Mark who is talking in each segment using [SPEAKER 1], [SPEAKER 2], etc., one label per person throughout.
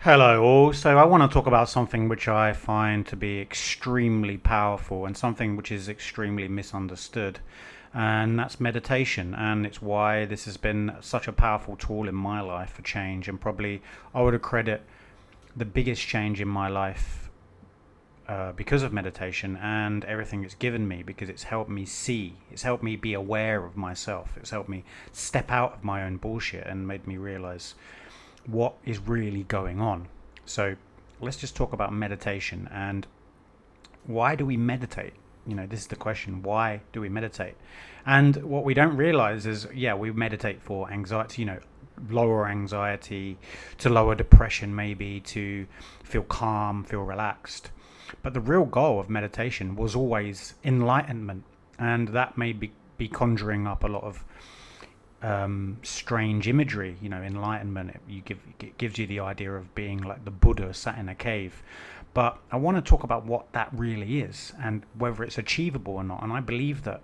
[SPEAKER 1] Hello, all. So, I want to talk about something which I find to be extremely powerful and something which is extremely misunderstood, and that's meditation. And it's why this has been such a powerful tool in my life for change, and probably I would accredit the biggest change in my life because of meditation and everything it's given me, because it's helped me see, it's helped me be aware of myself, it's helped me step out of my own bullshit and made me realize what is really going on. So let's just talk about meditation and why do we meditate? This is the question. Why do we meditate? And what we don't realize is, yeah, we meditate for anxiety, lower anxiety, to lower depression, maybe to feel calm, feel relaxed. But the real goal of meditation was always enlightenment. And that may be conjuring up a lot of strange imagery. Enlightenment, it gives you the idea of being like the Buddha sat in a cave. But I want to talk about what that really is and whether it's achievable or not. And I believe that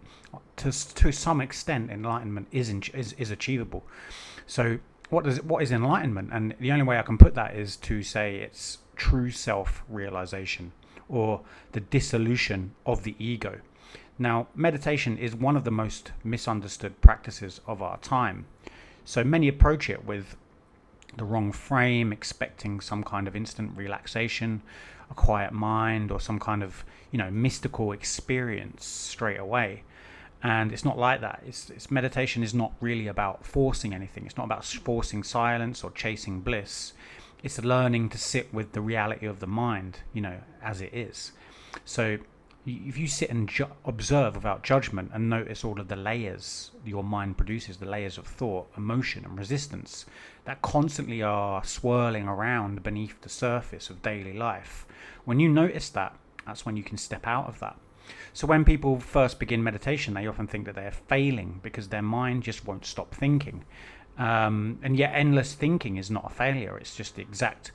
[SPEAKER 1] to some extent enlightenment is achievable. So what is enlightenment? And the only way I can put that is to say it's true self-realization, or the dissolution of the ego. Now, meditation is one of the most misunderstood practices of our time. So many approach it with the wrong frame, expecting some kind of instant relaxation, a quiet mind, or some kind of, mystical experience straight away. And it's not like that. It's meditation is not really about forcing anything. It's not about forcing silence or chasing bliss. It's learning to sit with the reality of the mind, as it is. So if you sit and observe without judgment and notice all of the layers your mind produces, the layers of thought, emotion, and resistance that constantly are swirling around beneath the surface of daily life, when you notice that, that's when you can step out of that. So when people first begin meditation, they often think that they're failing because their mind just won't stop thinking. And yet endless thinking is not a failure. It's just the exact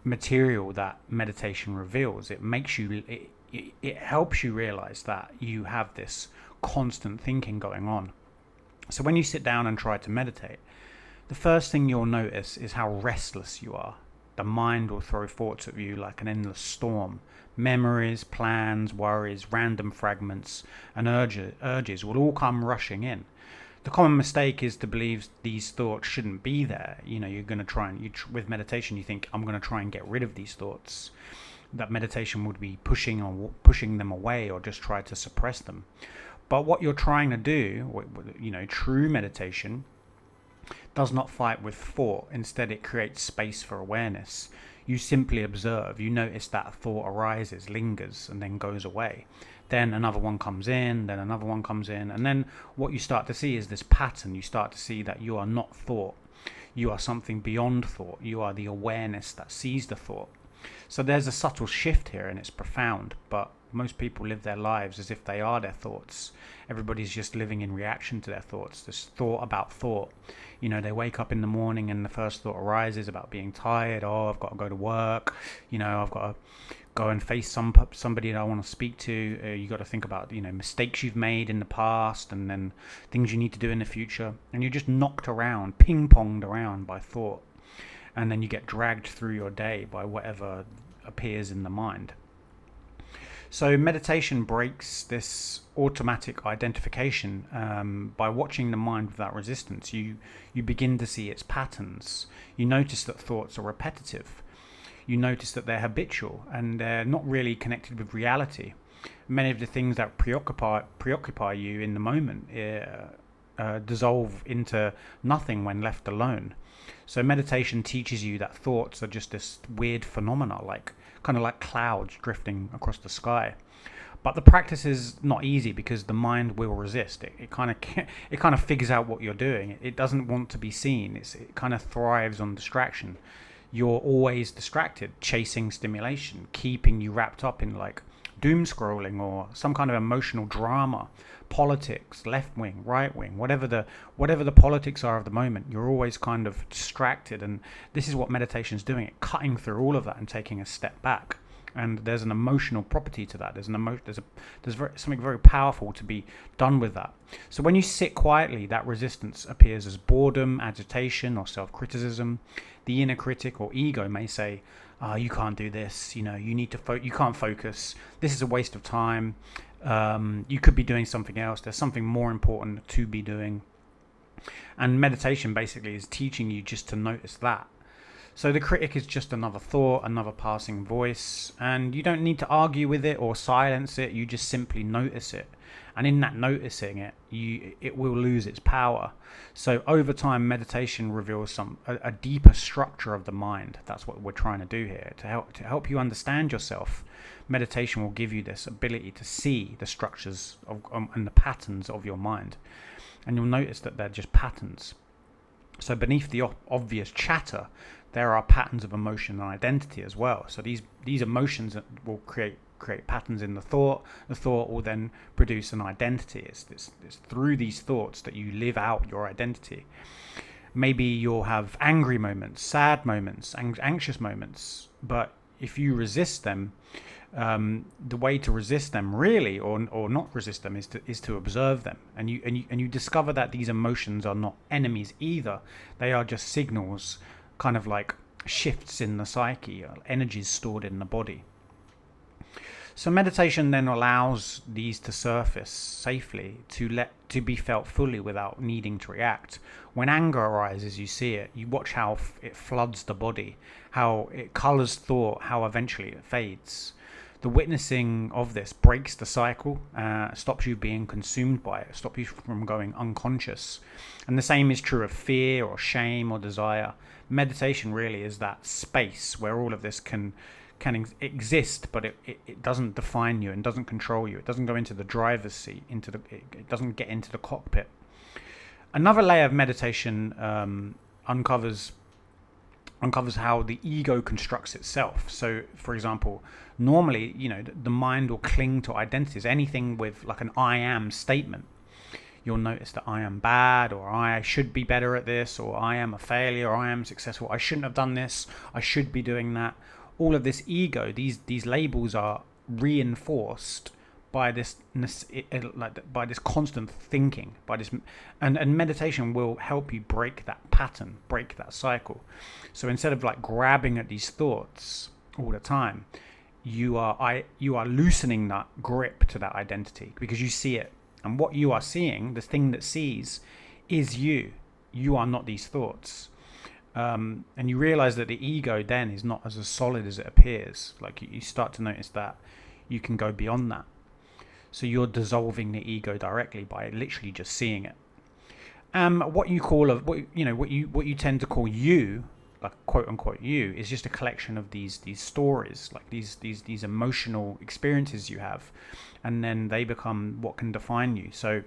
[SPEAKER 1] material that meditation reveals. It makes you... It helps you realize that you have this constant thinking going on. So when you sit down and try to meditate, the first thing you'll notice is how restless you are. The mind will throw thoughts at you like an endless storm. Memories, plans, worries, random fragments, and urges will all come rushing in. The common mistake is to believe these thoughts shouldn't be there. You're going to try and, with meditation, you think, I'm going to try and get rid of these thoughts. That meditation would be pushing them away or just try to suppress them. But what you're trying to do, true meditation does not fight with thought. Instead, it creates space for awareness. You simply observe. You notice that thought arises, lingers, and then goes away. Then another one comes in, then another one comes in. And then what you start to see is this pattern. You start to see that you are not thought. You are something beyond thought. You are the awareness that sees the thought. So there's a subtle shift here, and it's profound, but most people live their lives as if they are their thoughts. Everybody's just living in reaction to their thoughts. This thought about thought. They wake up in the morning and the first thought arises about being tired. Oh, I've got to go to work. I've got to go and face somebody that I want to speak to. You got to think about, mistakes you've made in the past, and then things you need to do in the future. And you're just knocked around, ping-ponged around by thought. And then you get dragged through your day by whatever appears in the mind. So meditation breaks this automatic identification. By watching the mind without resistance, you begin to see its patterns. You notice that thoughts are repetitive. You notice that they're habitual and they're not really connected with reality. Many of the things that preoccupy you in the moment dissolve into nothing when left alone. So meditation teaches you that thoughts are just this weird phenomena, kind of like clouds drifting across the sky. But the practice is not easy because the mind will resist. It kind of figures out what you're doing. It doesn't want to be seen. It kind of thrives on distraction. You're always distracted, chasing stimulation, keeping you wrapped up in doom scrolling or some kind of emotional drama, politics, left wing, right wing, whatever the politics are of the moment. You're always kind of distracted, and this is what meditation is doing. It cutting through all of that and taking a step back And there's an emotional property to that. There's something very powerful to be done with that. So when you sit quietly, that resistance appears as boredom, agitation, or self-criticism. The inner critic or ego may say, you can't do this, you need to you can't focus, this is a waste of time, you could be doing something else, there's something more important to be doing. And meditation basically is teaching you just to notice that. So the critic is just another thought, another passing voice, and you don't need to argue with it or silence it, you just simply notice it. And in that noticing it, it will lose its power. So over time, meditation reveals a deeper structure of the mind. That's what we're trying to do here. To help you understand yourself, meditation will give you this ability to see the structures and the patterns of your mind. And you'll notice that they're just patterns. So beneath the obvious chatter, there are patterns of emotion and identity as well. So these emotions will create patterns in the thought. The thought will then produce an identity. It's through these thoughts that you live out your identity. Maybe you'll have angry moments, sad moments, anxious moments, but if you resist them, the way to resist them really, or not resist them, is to observe them, and you discover that these emotions are not enemies either. They are just signals, kind of like shifts in the psyche, energies stored in the body. So meditation then allows these to surface safely, to be felt fully without needing to react. When anger arises, you see it. You watch how it floods the body, how it colors thought, how eventually it fades. The witnessing of this breaks the cycle, stops you being consumed by it, stops you from going unconscious. And the same is true of fear or shame or desire. Meditation really is that space where all of this can exist, but it doesn't define you and doesn't control you. It doesn't go into the driver's seat, it doesn't get into the cockpit. Another layer of meditation uncovers how the ego constructs itself. So, for example, normally, the mind will cling to identities, anything with like an I am statement. You'll notice that I am bad, or I should be better at this, or I am a failure, or I am successful, I shouldn't have done this, I should be doing that. All of this ego, these labels are reinforced by this constant thinking, and meditation will help you break that pattern, break that cycle. So instead of like grabbing at these thoughts all the time, you are loosening that grip to that identity, because you see it, and what you are seeing, the thing that sees, is you. You are not these thoughts. And you realize that the ego then is not as solid as it appears. Like you start to notice that you can go beyond that. So you're dissolving the ego directly by literally just seeing it. What you tend to call you, like quote unquote you, is just a collection of these stories, like these emotional experiences you have, and then they become what can define you. So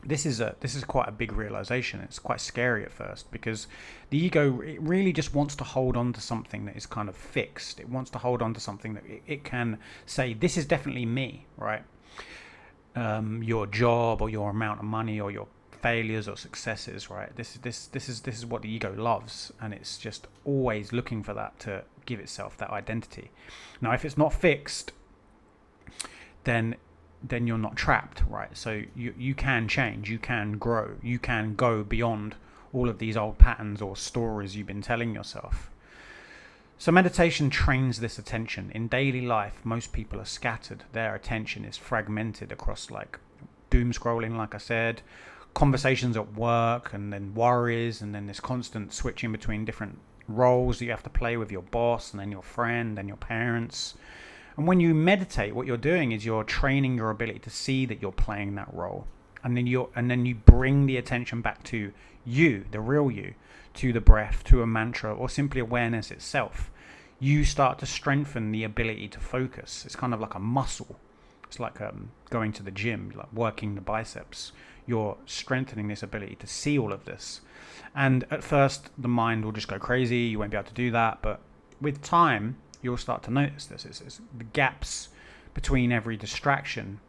[SPEAKER 1] this is quite a big realization. It's quite scary at first, because the ego, it really just wants to hold on to something that is kind of fixed. It wants to hold on to something that it can say, this is definitely me, right? Your job, or your amount of money, or your failures or successes, right? This is what the ego loves, and it's just always looking for that to give itself that identity. Now, if it's not fixed, then you're not trapped, right? So you can change, you can grow, you can go beyond all of these old patterns or stories you've been telling yourself. So meditation trains this attention. In daily life, most people are scattered. Their attention is fragmented across like doom scrolling, like I said, conversations at work, and then worries, and then this constant switching between different roles that you have to play with your boss, and then your friend, and your parents. And when you meditate, what you're doing is you're training your ability to see that you're playing that role. And then you bring the attention back to you, the real you, to the breath, to a mantra, or simply awareness itself. You start to strengthen the ability to focus. It's kind of like a muscle. It's like going to the gym, like working the biceps. You're strengthening this ability to see all of this. And at first, the mind will just go crazy. You won't be able to do that. But with time, you'll start to notice this. It's the gaps between every distraction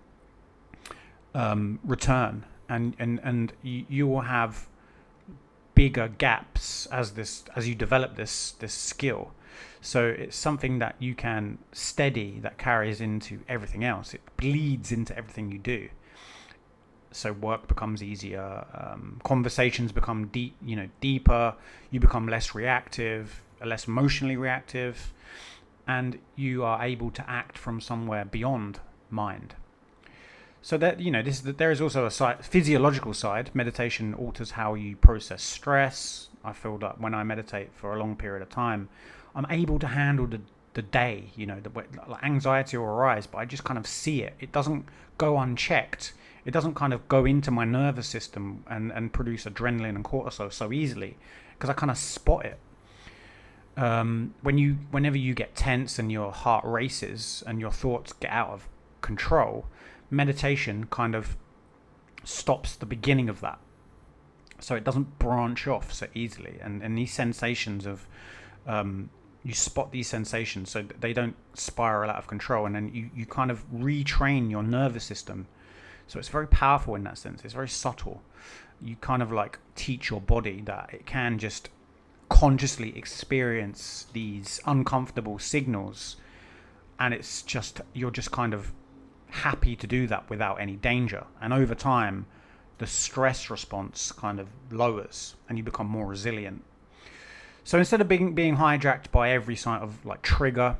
[SPEAKER 1] return, and you will have bigger gaps as you develop this skill. So it's something that you can steady, that carries into everything else. It bleeds into everything you do. So work becomes easier, conversations become deeper, you become less reactive, less emotionally reactive, and you are able to act from somewhere beyond mind. So that, there is also a physiological side. Meditation alters how you process stress. I feel that when I meditate for a long period of time, I'm able to handle the day, the anxiety will arise, but I just kind of see it. It doesn't go unchecked. It doesn't kind of go into my nervous system and produce adrenaline and cortisol so easily, because I kind of spot it. Whenever you get tense and your heart races and your thoughts get out of control, meditation kind of stops the beginning of that, so it doesn't branch off so easily. And these sensations of you spot these sensations so that they don't spiral out of control, and then you kind of retrain your nervous system. So it's very powerful in that sense. It's very subtle. You kind of like teach your body that it can just consciously experience these uncomfortable signals, and you're just kind of happy to do that without any danger. And over time, the stress response kind of lowers and you become more resilient. So instead of being hijacked by every sort of like trigger,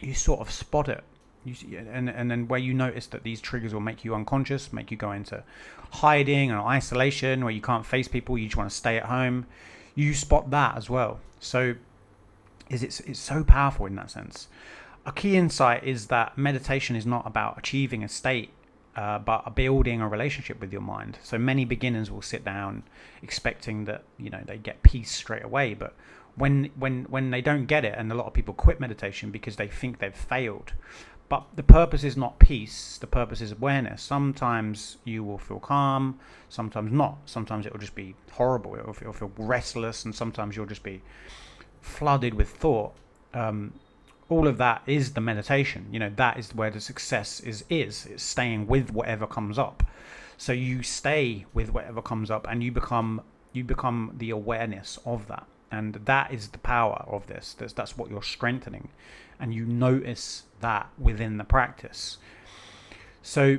[SPEAKER 1] you sort of spot it. And then where you notice that these triggers will make you unconscious, make you go into hiding and isolation, where you can't face people, you just want to stay at home, you spot that as well. So it's so powerful in that sense. A key insight is that meditation is not about achieving a state, but building a relationship with your mind. So many beginners will sit down expecting that they get peace straight away, but when they don't get it, and a lot of people quit meditation because they think they've failed. But the purpose is not peace, the purpose is awareness. Sometimes you will feel calm, sometimes not. Sometimes it will just be horrible, it'll feel restless, and sometimes you'll just be flooded with thought. All of that is the meditation. That is where the success is. It's staying with whatever comes up. So you stay with whatever comes up, and you become the awareness of that. And that is the power of this. That's what you're strengthening. And you notice that within the practice. So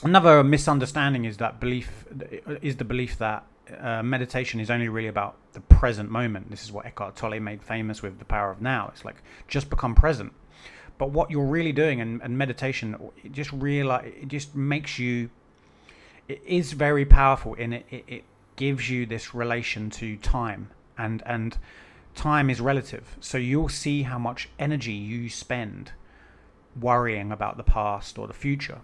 [SPEAKER 1] another misunderstanding is the belief that meditation is only really about the present moment. This is what Eckhart Tolle made famous with the power of now. It's like, just become present. But what you're really doing, and meditation, it just makes you, it is very powerful in it. It gives you this relation to time. And time is relative. So you'll see how much energy you spend worrying about the past or the future.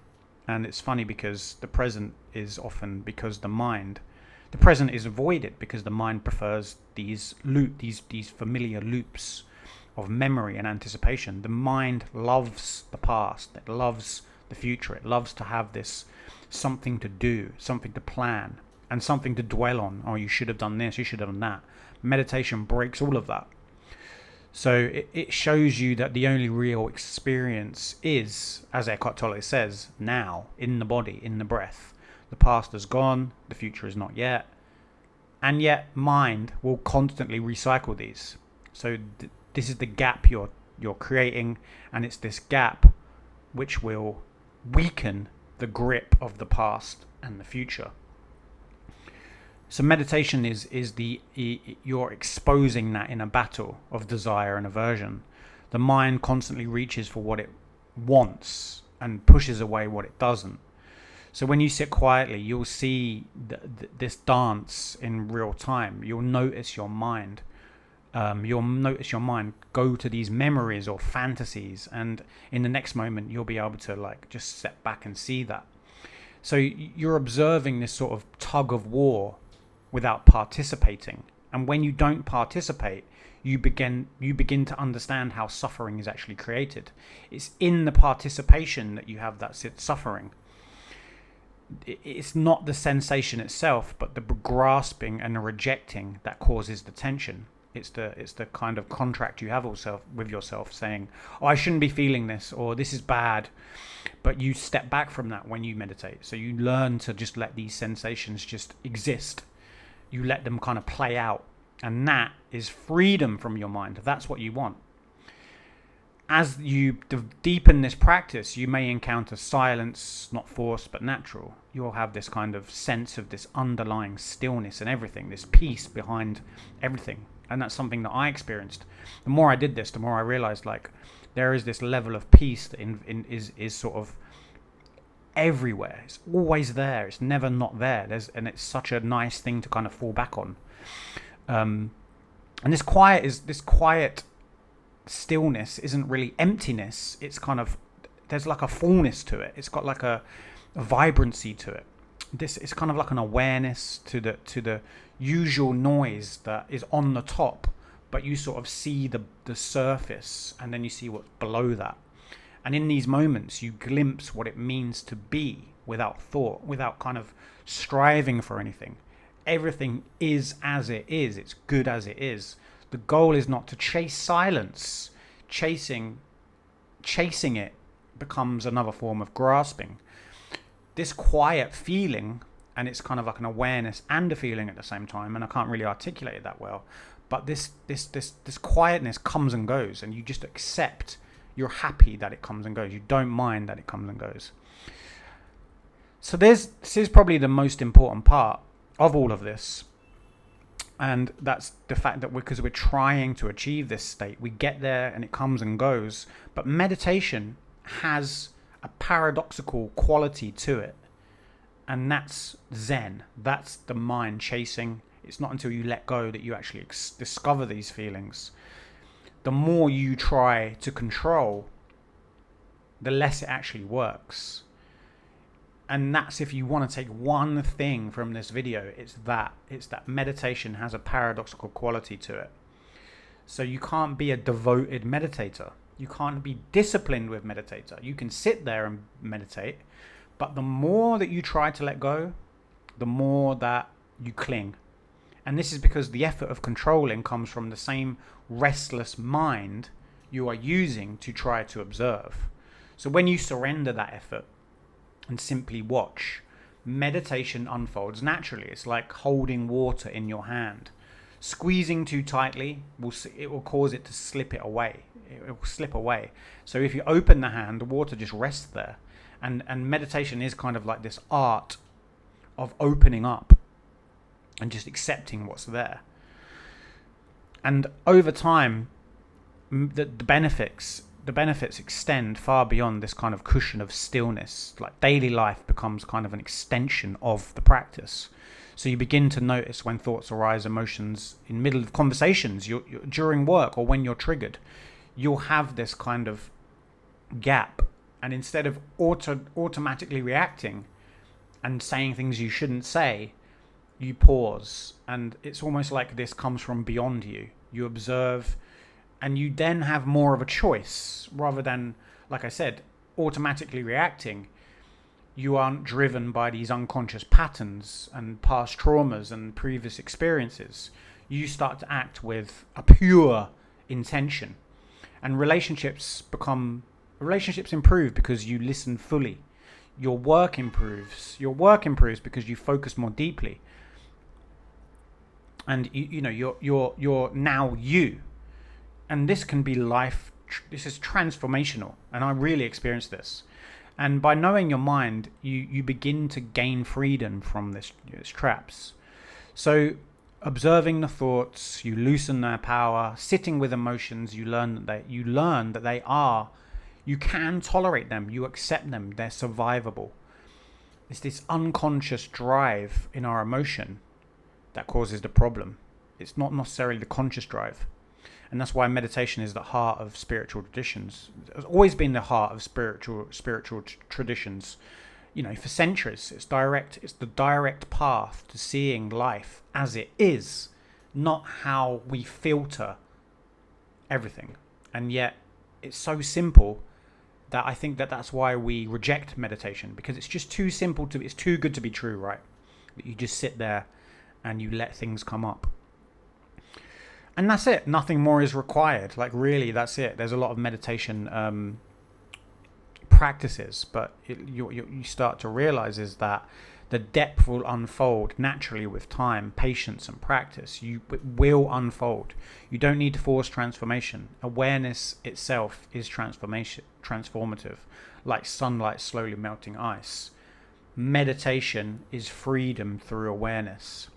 [SPEAKER 1] And it's funny because the present is often because the present is avoided because the mind prefers these familiar loops of memory and anticipation. The mind loves the past. It loves the future. It loves to have this something to do, something to plan, and something to dwell on. Oh, you should have done this, you should have done that. Meditation breaks all of that. So it shows you that the only real experience is, as Eckhart Tolle says, now, in the body, in the breath. The past is gone, the future is not yet. And yet mind will constantly recycle these. So this is the gap you're creating, and it's this gap which will weaken the grip of the past and the future. So meditation is you're exposing that in a battle of desire and aversion. The mind constantly reaches for what it wants and pushes away what it doesn't. So when you sit quietly, you'll see this dance in real time. You'll notice your mind. Go to these memories or fantasies, and in the next moment you'll be able to just step back and see that. So you're observing this sort of tug of war without participating. And when you don't participate, you begin to understand how suffering is actually created. It's in the participation that you have that suffering. It's not the sensation itself, but the grasping and the rejecting that causes the tension. It's the kind of contract you have with yourself saying, oh, I shouldn't be feeling this, or this is bad. But you step back from that when you meditate. So you learn to just let these sensations just exist. you let them kind of play out. And that is freedom from your mind. That's what you want. As you deepen this practice, you may encounter silence, not forced but natural. You'll have this kind of sense of this underlying stillness and everything, this peace behind everything. And that's something that I experienced. The more I did this, the more I realized, like, there is this level of peace that is sort of everywhere. It's always there. It's never not there. And it's such a nice thing to kind of fall back on. And this quiet stillness isn't really emptiness. It's kind of, there's like a fullness to it. It's got like a vibrancy to it. This is kind of like an awareness to the usual noise that is on the top, but you sort of see the surface, and then you see what's below that. And in these moments, you glimpse what it means to be without thought, without kind of striving for anything. Everything is as it is. It's good as it is. The goal is not to chase silence. Chasing it becomes another form of grasping. This quiet feeling, and it's kind of like an awareness and a feeling at the same time, and I can't really articulate it that well, but this quietness comes and goes, and you just accept. You're happy that it comes and goes. You don't mind that it comes and goes. So this is probably the most important part of all of this. And that's the fact that because we're trying to achieve this state, we get there and it comes and goes. But meditation has a paradoxical quality to it. And that's Zen. That's the mind chasing. It's not until you let go that you actually discover these feelings. The more you try to control, the less it actually works. And that's, if you want to take one thing from this video, it's that meditation has a paradoxical quality to it. So you can't be a devoted meditator. You can't be disciplined with meditator. You can sit there and meditate, but the more that you try to let go, the more that you cling. And this is because the effort of controlling comes from the same restless mind you are using to try to observe. So when you surrender that effort and simply watch, meditation unfolds naturally. It's like holding water in your hand. Squeezing too tightly will cause it to slip away. It will slip away. So if you open the hand, the water just rests there. And meditation is kind of like this art of opening up and just accepting what's there. And over time, the benefits extend far beyond this kind of cushion of stillness. Like daily life becomes kind of an extension of the practice. So you begin to notice when thoughts arise, emotions in middle of conversations, you're during work, or when you're triggered. You'll have this kind of gap, and instead of automatically reacting and saying things you shouldn't say, you pause, and it's almost like this comes from beyond you. You observe, and you then have more of a choice rather than, like I said, automatically reacting. You aren't driven by these unconscious patterns and past traumas and previous experiences. You start to act with a pure intention, and relationships improve because you listen fully. Your work improves because you focus more deeply. And you're now you. And this can be this is transformational, and I really experienced this. And by knowing your mind, you begin to gain freedom from these traps. So observing the thoughts, you loosen their power. Sitting with emotions, you learn that you can tolerate them, you accept them, they're survivable. It's this unconscious drive in our emotion that causes the problem. It's not necessarily the conscious drive. And that's why meditation is the heart of spiritual traditions. It's always been the heart of spiritual traditions. For centuries, it's the direct path to seeing life as it is, not how we filter everything. And yet it's so simple that I think that's why we reject meditation, because it's just too simple it's too good to be true, right? That you just sit there and you let things come up. And that's it. Nothing more is required. Like, really, that's it. There's a lot of meditation practices, but you start to realize is that The depth will unfold naturally with time, patience, and practice. It will unfold. You don't need to force transformation. Awareness itself is transformative, like sunlight slowly melting ice. Meditation is freedom through awareness.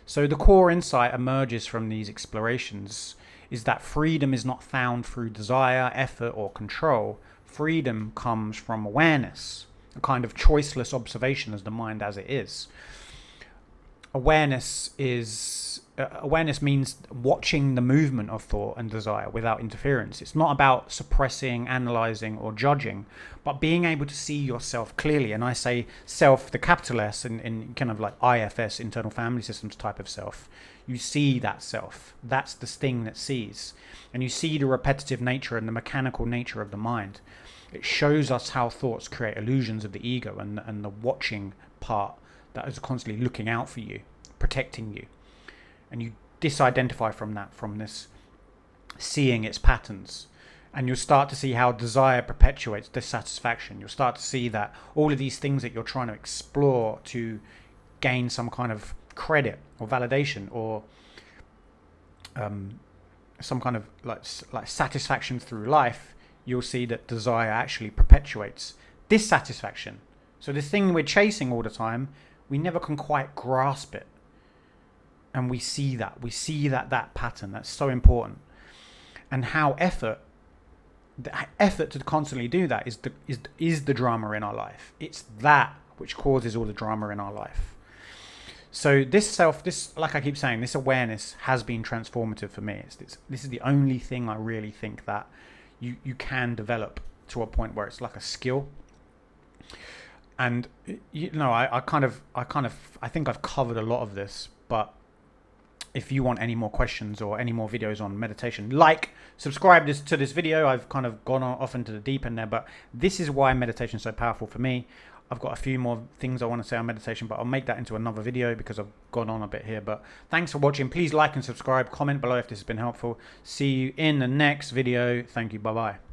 [SPEAKER 1] So the core insight emerges from these explorations is that freedom is not found through desire, effort, or control. Freedom comes from awareness, a kind of choiceless observation as the mind as it is. Awareness means watching the movement of thought and desire without interference. It's not about suppressing, analyzing, or judging, but being able to see yourself clearly. And I say self, the capital S, in kind of like IFS, internal family systems type of self. You see that self. That's the thing that sees. And you see the repetitive nature and the mechanical nature of the mind. It shows us how thoughts create illusions of the ego and the watching part that is constantly looking out for you, protecting you. And you disidentify from this seeing its patterns. And you'll start to see how desire perpetuates dissatisfaction. You'll start to see that all of these things that you're trying to explore to gain some kind of credit or validation or some kind of like satisfaction through life, you'll see that desire actually perpetuates dissatisfaction. So this thing we're chasing all the time, we never can quite grasp it. And we see that pattern. That's so important. And how the effort to constantly do that is the drama in our life. It's that which causes all the drama in our life. So this, like I keep saying, this awareness has been transformative for me. This is the only thing I really think that you can develop to a point where it's like a skill. And I think I've covered a lot of this, but if you want any more questions or any more videos on meditation, subscribe to this video. I've kind of gone off into the deep end there, but this is why meditation is so powerful for me. I've got a few more things I want to say on meditation, but I'll make that into another video because I've gone on a bit here. But thanks for watching. Please like and subscribe. Comment below if this has been helpful. See you in the next video. Thank you. Bye-bye.